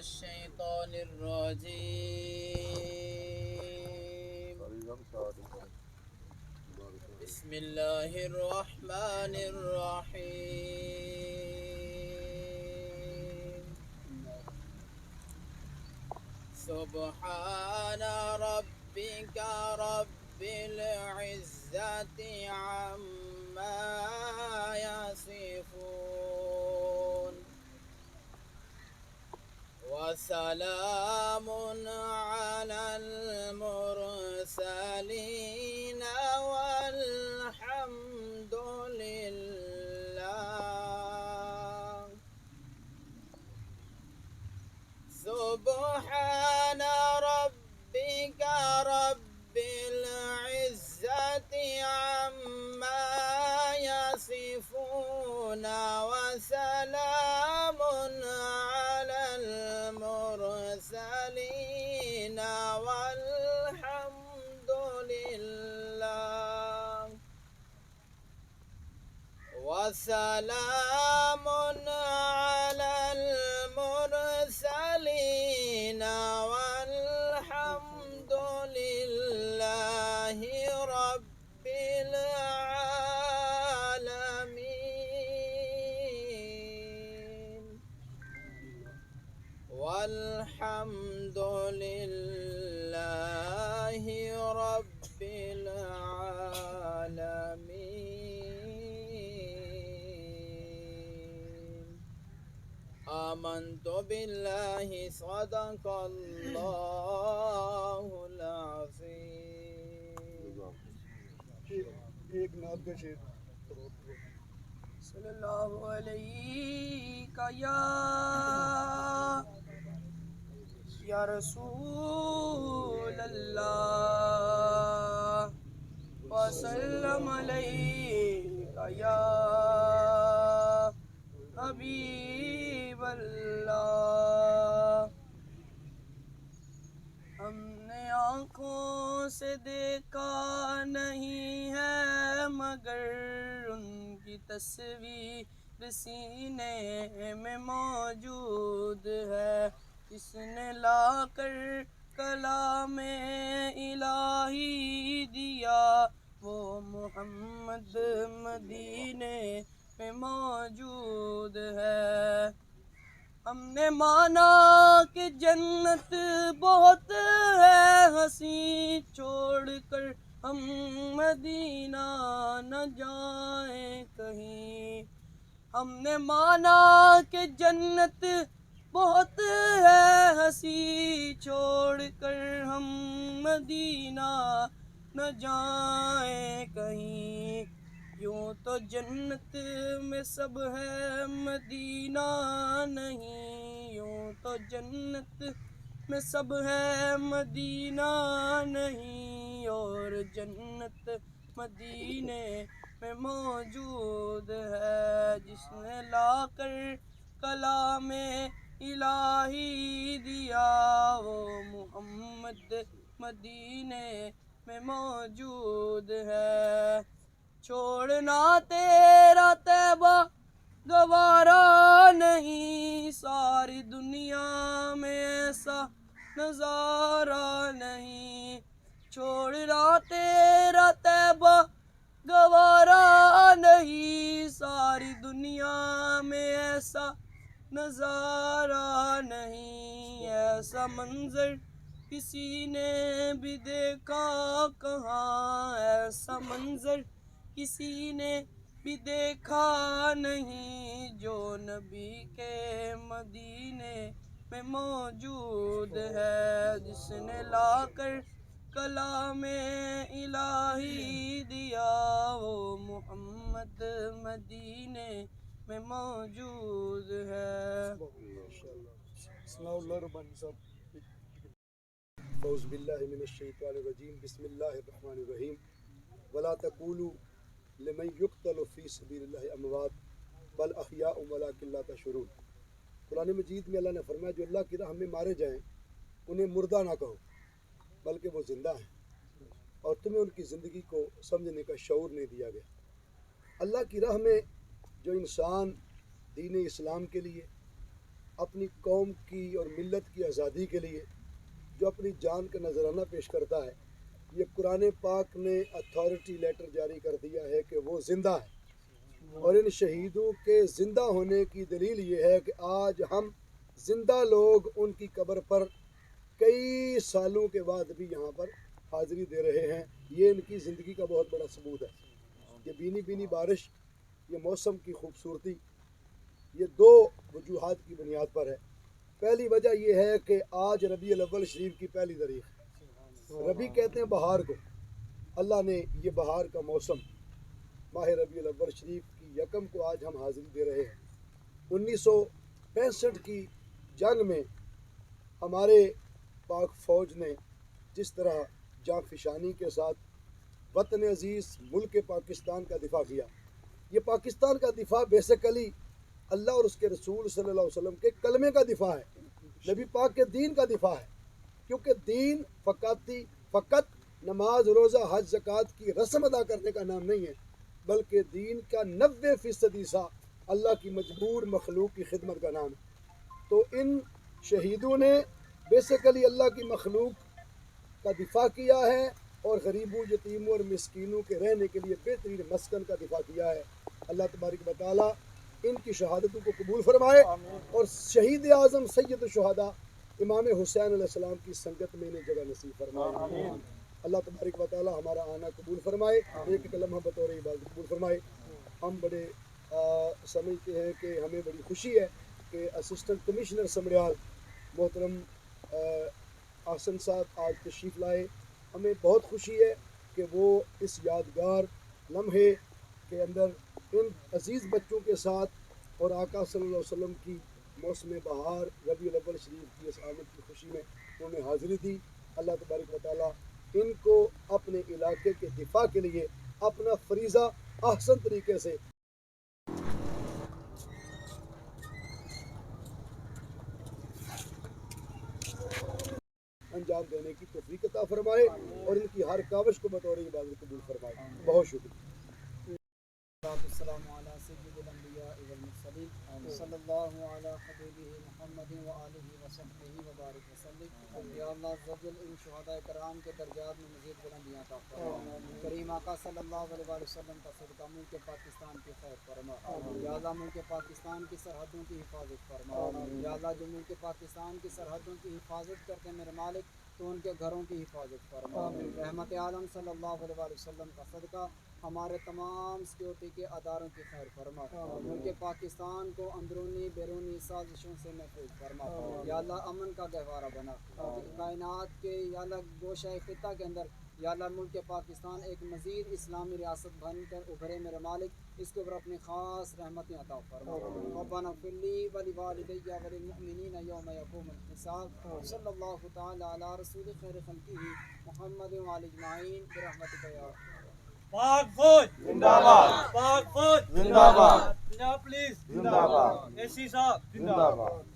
الشيطان الرجيم. بسم الله الرحمن الرحيم. سبحان ربك رب العزة عما يصفون وسلام على المرسلين والحمد لله. سبحان ربك رب العزة عما يصفون وسلام على المرسلين والحمد لله. وسلام على المرسلين والحمد لله رب العالمين. والحمد لله رب العالمين. آمنت بالله صدق الله العظيم. ایک نعت کا شعر صلی اللہ علیہ یا رسول اللہ وسلم علیہ یا حبیب اللہ. ہم نے آنکھوں سے دیکھا نہیں ہے مگر ان کی تصویر سینے میں موجود ہے. جس نے لا کر کلام الہی دیا وہ محمد مدینے میں موجود ہے. ہم نے مانا کہ جنت بہت ہے ہنسی چھوڑ کر ہم مدینہ نہ جائیں کہیں. ہم نے مانا کہ جنت بہت ہے ہنسی چھوڑ کر ہم مدینہ نہ جائیں کہیں. یوں تو جنت میں سب ہے مدینہ نہیں. یوں تو جنت میں سب ہے مدینہ نہیں. اور جنت مدینے میں موجود ہے. جس نے لا کر کلام الہی دیا وہ محمد مدینے میں موجود ہے. چھوڑنا تیرا طیبہ گوارا نہیں. ساری دنیا میں ایسا نظارہ نہیں. چھوڑنا تیرا طیبہ گوارا نہیں. ساری دنیا میں ایسا نظارہ نہیں. ایسا منظر کسی نے بھی دیکھا کہاں. ایسا منظر کسی نے بھی دیکھا نہیں جو نبی کے مدینے میں موجود ہے. جس نے لا کر کلام الہی دیا وہ محمد مدینے میں موجود ہے. سناؤ اللہ ربانی صاحب. اعوذ باللہ من الشیطان الرجیم. بسم اللہ الرحمن الرحیم. ولا تقولوا لمن يقتل في سبيل الله اموات بل احیاء ولکن لا تشعرون. قرآن مجید میں اللہ نے فرمایا جو اللہ کی راہ میں مارے جائیں انہیں مردہ نہ کہو بلکہ وہ زندہ ہیں اور تمہیں ان کی زندگی کو سمجھنے کا شعور نہیں دیا گیا. اللہ کی راہ میں جو انسان دین اسلام کے لیے اپنی قوم کی اور ملت کی آزادی کے لیے جو اپنی جان کا نذرانہ پیش کرتا ہے، یہ قرآن پاک نے اتھارٹی لیٹر جاری کر دیا ہے کہ وہ زندہ ہے، اور ان شہیدوں کے زندہ ہونے کی دلیل یہ ہے کہ آج ہم زندہ لوگ ان کی قبر پر کئی سالوں کے بعد بھی یہاں پر حاضری دے رہے ہیں۔ یہ ان کی زندگی کا بہت بڑا ثبوت ہے۔ یہ بینی بینی بارش، یہ موسم کی خوبصورتی، یہ دو وجوہات کی بنیاد پر ہے۔ پہلی وجہ یہ ہے کہ آج ربیع الاول شریف کی پہلی تاریخ ہے۔ ربیع کہتے ہیں بہار کو۔ اللہ نے یہ بہار کا موسم ماہ ربیع الاول شریف کی یکم کو آج ہم حاضری دے رہے ہیں۔ 1965 کی جنگ میں ہمارے پاک فوج نے جس طرح جاں فشانی کے ساتھ وطن عزیز ملک پاکستان کا دفاع کیا، یہ پاکستان کا دفاع بیسیکلی اللہ اور اس کے رسول صلی اللہ علیہ وسلم کے کلمے کا دفاع ہے، نبی پاک کے دین کا دفاع ہے، کیونکہ دین فقط نماز روزہ حج زکوٰۃ کی رسم ادا کرنے کا نام نہیں ہے، بلکہ دین کا 90% حصہ اللہ کی مجبور مخلوق کی خدمت کا نام ہے۔ تو ان شہیدوں نے بیسیکلی اللہ کی مخلوق کا دفاع کیا ہے اور غریبوں، یتیموں اور مسکینوں کے رہنے کے لیے بہترین مسکن کا دفاع کیا ہے۔ اللہ تبارک و تعالیٰ ان کی شہادتوں کو قبول فرمائے اور شہید اعظم سید الشہداء امام حسین علیہ السلام کی سنگت میں انہیں جگہ نصیب فرمائے۔ اللہ تبارک و تعالیٰ ہمارا آنا قبول فرمائے، ایک ایک لمحہ بطور عبادت قبول فرمائے۔ ہم بڑے سمجھتے ہیں کہ ہمیں بڑی خوشی ہے کہ اسسٹنٹ کمشنر سمریال محترم آسن صاحب آج تشریف لائے۔ ہمیں بہت خوشی ہے کہ وہ اس یادگار لمحے کے اندر ان عزیز بچوں کے ساتھ اور آقا صلی اللہ علیہ وسلم کی موسم بہار ربیع الاول شریف کی اس آمد کی خوشی میں انہوں نے حاضری دی۔ اللہ تبارک و تعالیٰ ان کو اپنے علاقے کے دفاع کے لیے اپنا فریضہ احسن طریقے سے انجام دینے کی توفیق عطا فرمائے اور ان کی ہر کاوش کو بطور عبادت قبول فرمائے۔ بہت شکریہ۔ السلام علی سید الانبیاء والمرسلین صلی اللہ علی حبیبہ محمد وآلہ وصحبہ وبارک وسلم۔ یا اللہ عز و جل ان شہداء کرام کے درجات میں مزید بلندیاں عطا فرما۔ کریم آقا صلی اللہ علیہ وآلہ وسلم کا صدقہ ملک پاکستان کی خیر فرما۔ یا اللہ ملک پاکستان کی سرحدوں کی حفاظت فرما۔ یا اللہ جو ملک پاکستان کی سرحدوں کی حفاظت کرتے ہیں میرے مالک، تو ان کے گھروں کی حفاظت فرما۔ رحمت عالم صلی اللہ علیہ وآلہ وسلم کا صدقہ ہمارے تمام سیکیورٹی کے اداروں کی خیر فرما۔ ملک پاکستان کو اندرونی بیرونی سازشوں سے محفوظ فرما۔ یا اللہ امن کا گہوارہ بنا کائنات کے یا اللہ گوشہ خطہ کے اندر۔ یا اللہ ملک پاکستان ایک مزید اسلامی ریاست بن کر ابھرے میرے مالک، اس کے اوپر اپنی خاص رحمتیں عطا فرما۔ ربنا اغفر لی ولوالدی وللمؤمنین یوم یقوم الحساب۔ صلی اللہ تعالی علی رسول خیر خلقہ محمد وعلی اجمعین برحمتک یا پاک فوج زندہ باد، پاک فوج زندہ باد، پنجاب پولیس زندہ باد، اے سی صاحب زندہ باد۔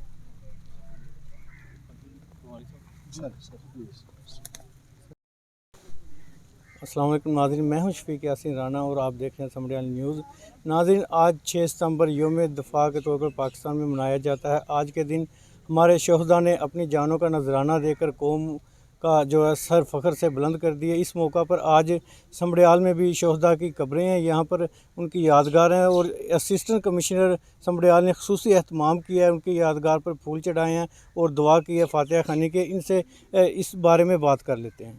السلام علیکم ناظرین، میں ہوں شفیق یاسین رانا اور آپ دیکھ رہے ہیں سمریال نیوز۔ ناظرین، آج 6 ستمبر یوم دفاع کے طور پر پاکستان میں منایا جاتا ہے۔ آج کے دن ہمارے شہداء نے اپنی جانوں کا نذرانہ دے کر قوم کا جو ہے سر فخر سے بلند کر دیے۔ اس موقع پر آج سمریال میں بھی شہداء کی قبریں ہیں، یہاں پر ان کی یادگار ہیں اور اسسٹنٹ کمشنر سمریال نے خصوصی اہتمام کیا ہے، ان کی یادگار پر پھول چڑھائے ہیں اور دعا کی ہے فاتحہ خوانی کے۔ ان سے اس بارے میں بات کر لیتے ہیں۔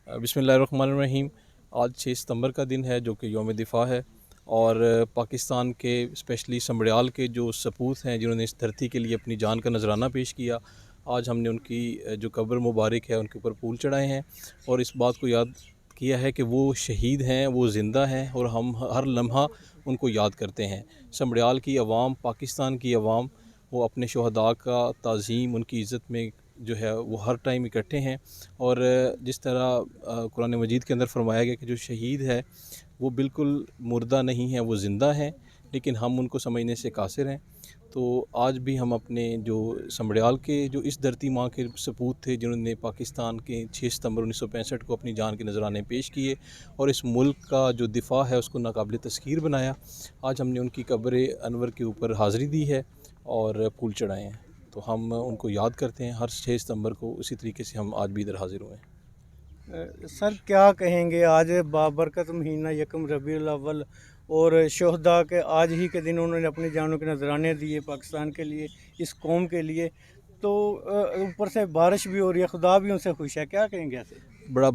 بسم اللہ الرحمن الرحیم۔ آج 6 ستمبر کا دن ہے جو کہ یوم دفاع ہے، اور پاکستان کے اسپیشلی سمریال کے جو سپوت ہیں جنہوں نے اس دھرتی کے لیے اپنی جان کا نذرانہ پیش کیا، آج ہم نے ان کی جو قبر مبارک ہے ان کے اوپر پھول چڑھائے ہیں اور اس بات کو یاد کیا ہے کہ وہ شہید ہیں، وہ زندہ ہیں اور ہم ہر لمحہ ان کو یاد کرتے ہیں۔ سمریال کی عوام، پاکستان کی عوام، وہ اپنے شہداء کا تعظیم، ان کی عزت میں جو ہے وہ ہر ٹائم اکٹھے ہیں، اور جس طرح قرآن مجید کے اندر فرمایا گیا کہ جو شہید ہے وہ بالکل مردہ نہیں ہے، وہ زندہ ہیں، لیکن ہم ان کو سمجھنے سے قاصر ہیں. تو آج بھی ہم اپنے جو سمبڑیال کے جو اس دھرتی ماں کے سپوت تھے جنہوں نے پاکستان کے 6 ستمبر 1965 کو اپنی جان کے نذرانے پیش کیے اور اس ملک کا جو دفاع ہے اس کو ناقابل تذکیر بنایا، آج ہم نے ان کی قبر انور کے اوپر حاضری دی ہے اور پھول چڑھائے ہیں. تو ہم ان کو یاد کرتے ہیں ہر 6 ستمبر کو، اسی طریقے سے ہم آج بھی ادھر حاضر ہوئے ہیں. سر کیا کہیں گے، آج بابرکت مہینہ یکم ربیع الاول اور شہداء کے آج ہی کے دن انہوں نے اپنی جانوں کے نذرانے دیے پاکستان کے لیے، اس قوم کے لیے، تو اوپر سے بارش بھی ہو رہی ہے، خدا بھی ان سے خوش ہے، کیا کہیں گے ایسے؟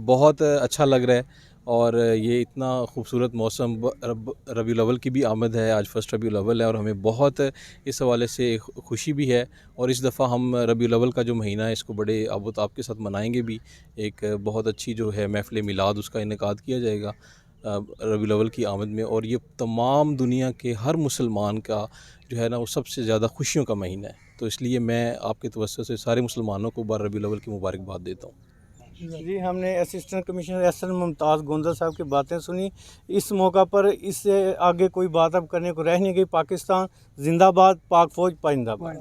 بہت اچھا لگ رہا ہے، اور یہ اتنا خوبصورت موسم، ربیع الاول کی بھی آمد ہے، آج فرسٹ ربیع الاول ہے، اور ہمیں بہت اس حوالے سے خوشی بھی ہے. اور اس دفعہ ہم ربیع الاول کا جو مہینہ ہے اس کو بڑے آب و تاب کے ساتھ منائیں گے بھی. ایک بہت اچھی جو ہے محفل میلاد اس کا انعقاد کیا جائے گا ربیع الاول کی آمد میں، اور یہ تمام دنیا کے ہر مسلمان کا جو ہے نا وہ سب سے زیادہ خوشیوں کا مہینہ ہے. تو اس لیے میں آپ کے توسط سے سارے مسلمانوں کو بار ربیع الاول کی مبارکباد دیتا ہوں. جی، ہم نے اسسٹنٹ کمشنر ایس این ممتاز گونزل صاحب کی باتیں سنی. اس موقع پر اس سے آگے کوئی بات اب کرنے کو رہ نہیں گئی. پاکستان زندہ باد، پاک فوج پائندہ باد.